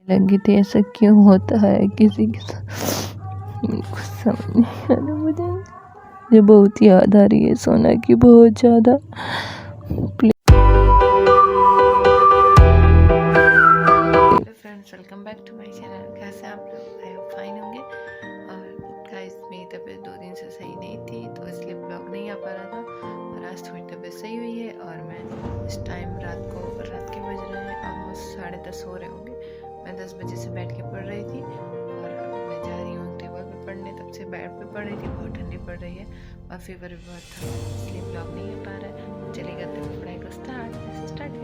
लगी थी। ऐसा क्यों होता है किसी के साथ, कुछ समझ नहीं आ रहा मुझे बहुत याद आ रही है सोना की, बहुत ज़्यादा। Friends, welcome back to my channel. कैसे आप लोग? आई होप फाइन होंगे। और गाइस, मेरी तबीयत 2 दिन से सही नहीं थी, तो इसलिए ब्लॉग नहीं आ पा रहा था। और आज थोड़ी तबीयत सही हुई है और मैं इस टाइम रात के बज रहे हैं ऑलमोस्ट 10:30 हो रहे होंगे। मैं 10 बजे से बैठ के पढ़ रही थी और अब मैं जा रही हूँ टेबल पे पढ़ने। तब से बेड पे पढ़ रही थी, बहुत ठंडी पड़ रही है और फीवर भी बहुत था, इसलिए ब्लॉग नहीं आ पा रहा है। चलिए करते हैं पढ़ाई को स्टार्ट है।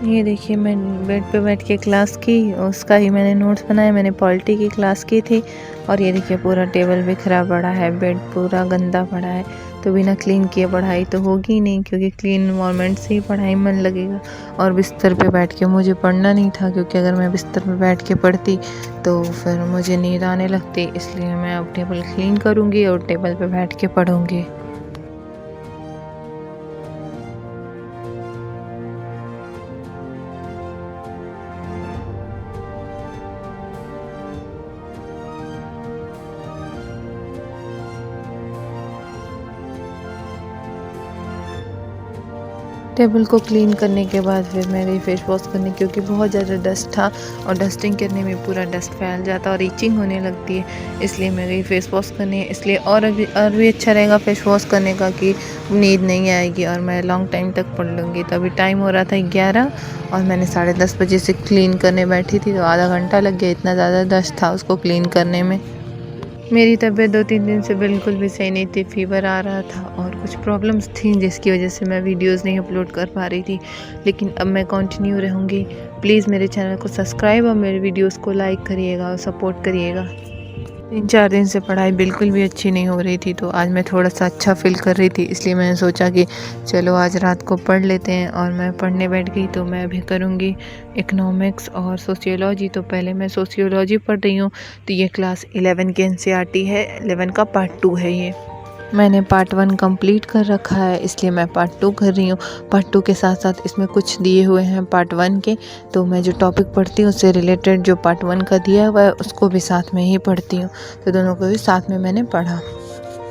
ये देखिए, मैं बेड पे बैठ के क्लास की, उसका ही मैंने नोट्स बनाया। मैंने पॉलिटी की क्लास की थी। और ये देखिए, पूरा टेबल बिखरा पड़ा है, बेड पूरा गंदा पड़ा है। तो बिना क्लीन किए पढ़ाई तो होगी ही नहीं, क्योंकि क्लीन इन्वायरमेंट से ही पढ़ाई मन लगेगा। और बिस्तर पे बैठ के मुझे पढ़ना नहीं था, क्योंकि अगर मैं बिस्तर पे बैठ के पढ़ती तो फिर मुझे नींद आने लगती। इसलिए मैं अब टेबल क्लीन करूँगी और टेबल पे बैठ के पढ़ूँगी। टेबल को क्लीन करने के बाद फिर मैं गई फेस वॉश करने, क्योंकि बहुत ज़्यादा डस्ट था और डस्टिंग करने में पूरा डस्ट फैल जाता और इचिंग होने लगती है। इसलिए मैं गई फेस वॉश करने। इसलिए और भी अच्छा रहेगा फेस वॉश करने का, कि नींद नहीं आएगी और मैं लॉन्ग टाइम तक पढ़ लूँगी। तो अभी टाइम हो रहा था 11 और मैंने 10:30 बजे से क्लीन करने बैठी थी, तो आधा घंटा लग गया। इतना ज़्यादा डस्ट था उसको क्लीन करने में। मेरी तबीयत 2-3 दिन से बिल्कुल भी सही नहीं थी। फ़ीवर आ रहा था और कुछ प्रॉब्लम्स थी, जिसकी वजह से मैं वीडियोस नहीं अपलोड कर पा रही थी। लेकिन अब मैं कंटिन्यू रहूँगी। प्लीज़ मेरे चैनल को सब्सक्राइब और मेरे वीडियोस को लाइक करिएगा और सपोर्ट करिएगा। 3-4 दिन से पढ़ाई बिल्कुल भी अच्छी नहीं हो रही थी, तो आज मैं थोड़ा सा अच्छा फ़ील कर रही थी। इसलिए मैंने सोचा कि चलो आज रात को पढ़ लेते हैं, और मैं पढ़ने बैठ गई। तो मैं अभी करूँगी इकोनॉमिक्स और सोशियोलॉजी। तो पहले मैं सोशियोलॉजी पढ़ रही हूँ। तो ये क्लास 11 की एनसीईआरटी है, 11 का पार्ट 2 है ये। मैंने पार्ट 1 कंप्लीट कर रखा है, इसलिए मैं पार्ट 2 कर रही हूँ। पार्ट 2 के साथ साथ इसमें कुछ दिए हुए हैं पार्ट 1 के, तो मैं जो टॉपिक पढ़ती हूँ उससे रिलेटेड जो पार्ट 1 का दिया हुआ है उसको भी साथ में ही पढ़ती हूँ। तो दोनों को भी साथ में मैंने पढ़ा।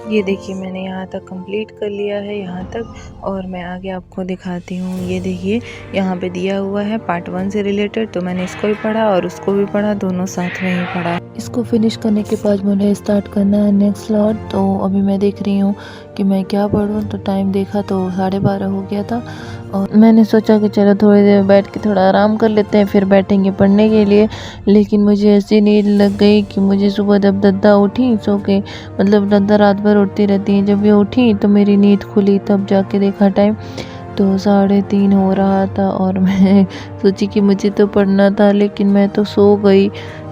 ये देखिए, मैंने यहाँ तक कंप्लीट कर लिया है, यहाँ तक। और मैं आगे आपको दिखाती हूँ। ये देखिए, यहाँ पे दिया हुआ है पार्ट 1 से रिलेटेड, तो मैंने इसको भी पढ़ा और उसको भी पढ़ा, दोनों साथ में ही पढ़ा। इसको फिनिश करने के बाद मुझे स्टार्ट करना है नेक्स्ट स्लॉट। तो अभी मैं देख रही हूँ कि मैं क्या पढूं। तो टाइम देखा तो 12:30 हो गया था, और मैंने सोचा कि चलो थोड़ी देर बैठ के थोड़ा आराम कर लेते हैं, फिर बैठेंगे पढ़ने के लिए। लेकिन मुझे ऐसी नींद लग गई कि मुझे सुबह जब दद्दा उठी सो के, मतलब दद्दा रात भर उठती रहती हैं, जब ये उठी तो मेरी नींद खुली, तब जाके देखा टाइम तो 3:30 हो रहा था। और मैं सोची कि मुझे तो पढ़ना था, लेकिन मैं तो सो गई।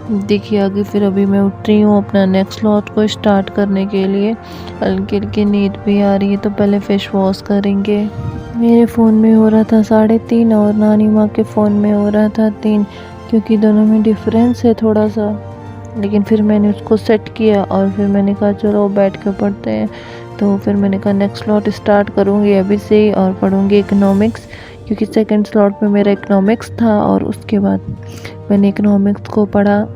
देखिए आगे फिर अभी मैं उठ रही हूँ अपना नेक्स्ट स्लॉट को स्टार्ट करने के लिए। हल्की हल्की नींद भी आ रही है, तो पहले फेस वॉश करेंगे। मेरे फ़ोन में हो रहा था 3:30 और नानी माँ के फ़ोन में हो रहा था 3, क्योंकि दोनों में डिफरेंस है थोड़ा सा। लेकिन फिर मैंने उसको सेट किया और फिर मैंने कहा चलो बैठ के पढ़ते हैं। तो फिर मैंने कहा नेक्स्ट स्लॉट स्टार्ट करूँगी अभी से ही और पढ़ूँगी इकोनॉमिक्स, क्योंकि सेकंड स्लॉट में मेरा इकोनॉमिक्स था। और उसके बाद मैंने इकोनॉमिक्स को पढ़ा।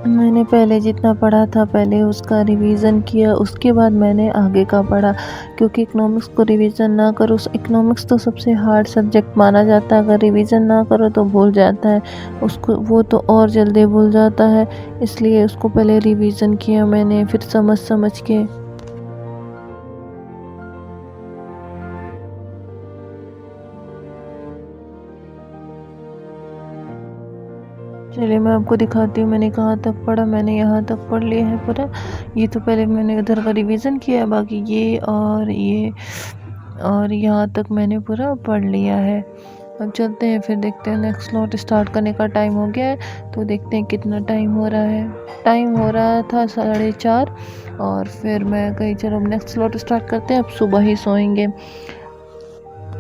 मैंने पहले जितना पढ़ा था पहले उसका रिवीजन किया, उसके बाद मैंने आगे का पढ़ा, क्योंकि इकोनॉमिक्स को रिवीजन ना करो। इकोनॉमिक्स तो सबसे हार्ड सब्जेक्ट माना जाता है, अगर रिवीजन ना करो तो भूल जाता है उसको, वो तो और जल्दी भूल जाता है। इसलिए उसको पहले रिवीजन किया मैंने, फिर समझ के। चलिए मैं आपको दिखाती हूँ मैंने कहाँ तक पढ़ा। मैंने यहाँ तक पढ़ लिया है पूरा। ये तो पहले मैंने उधर का रिवीजन किया, बाकी ये और यहाँ तक मैंने पूरा पढ़ लिया है। अब चलते हैं, फिर देखते हैं नेक्स्ट स्लॉट स्टार्ट करने का टाइम हो गया है। तो देखते हैं कितना टाइम हो रहा है। टाइम हो रहा था 4:30, और फिर मैं कही चलो अब नेक्स्ट स्लॉट स्टार्ट करते हैं, अब सुबह ही सोएंगे।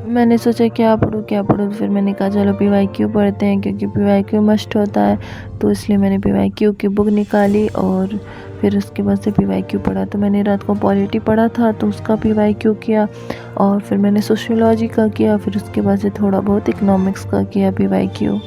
मैंने सोचा क्या पढूँ, फिर मैंने कहा चलो पीवाईक्यू पढ़ते हैं क्योंकि पीवाईक्यू मस्ट होता है, तो इसलिए मैंने पीवाईक्यू की बुक निकाली और फिर उसके बाद से पीवाईक्यू पढ़ा। तो मैंने रात को पॉलिटी पढ़ा था तो उसका पीवाईक्यू किया और फिर मैंने सोशियोलॉजी का किया, फिर उसके बाद से थोड़ा बहुत इकोनॉमिक्स का किया पीवाईक्यू।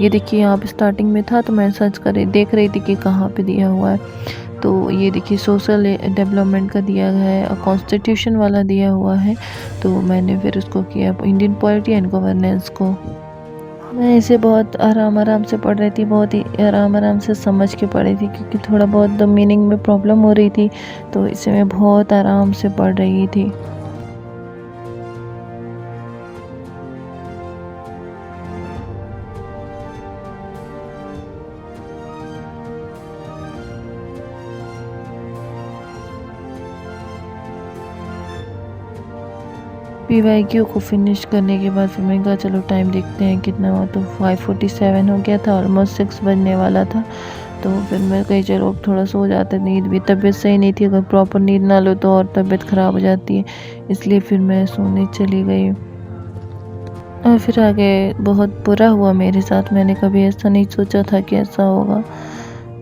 ये देखिए यहाँ पे स्टार्टिंग में था तो मैं सर्च कर देख रही थी कि कहाँ पे दिया हुआ है। तो ये देखिए सोशल डेवलपमेंट का दिया गया है और कॉन्स्टिट्यूशन वाला दिया हुआ है, तो मैंने फिर उसको किया इंडियन पॉलिटी एंड गवर्नेंस को। मैं इसे बहुत आराम आराम से पढ़ रही थी, बहुत ही आराम आराम से समझ के पढ़ी थी क्योंकि थोड़ा बहुत मीनिंग में प्रॉब्लम हो रही थी, तो इसे मैं बहुत आराम से पढ़ रही थी। पीवाईक्यू को फिनिश करने के बाद फिर मैंने कहा चलो टाइम देखते हैं कितना हुआ, तो 5:47 हो गया था, ऑलमोस्ट 6 बजने वाला था। तो फिर मैं कही चलो थोड़ा सो जाते, नींद भी तबीयत सही नहीं थी, अगर प्रॉपर नींद ना लो तो और तबीयत ख़राब हो जाती है, इसलिए फिर मैं सोने चली गई। और फिर आगे बहुत बुरा हुआ मेरे साथ, मैंने कभी ऐसा नहीं सोचा था कि ऐसा होगा।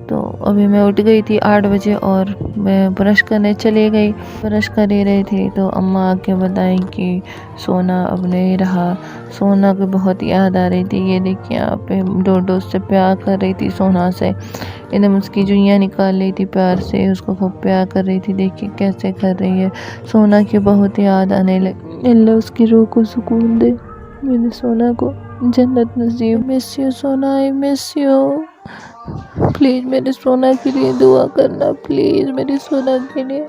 तो अभी मैं उठ गई थी 8 बजे और मैं ब्रश करने चली गई। ब्रश कर ही रही थी तो अम्मा आके बताई कि सोना अब नहीं रहा। सोना की बहुत याद आ रही थी। ये देखिए यहाँ पे डोडो से प्यार कर रही थी सोना से, एकदम उसकी जुइयाँ निकाल रही थी प्यार से, उसको खूब प्यार कर रही थी। देखिए कैसे कर रही है। सोना की बहुत याद आने लगी। अल्लाह उसकी रूह को सुकून दे, मेरे सोना को जन्नत नसीब। मिस यू सोना, आई मिस यू। प्लीज़ मेरे सोना के लिए दुआ करना, प्लीज़ मेरे सोना के लिए।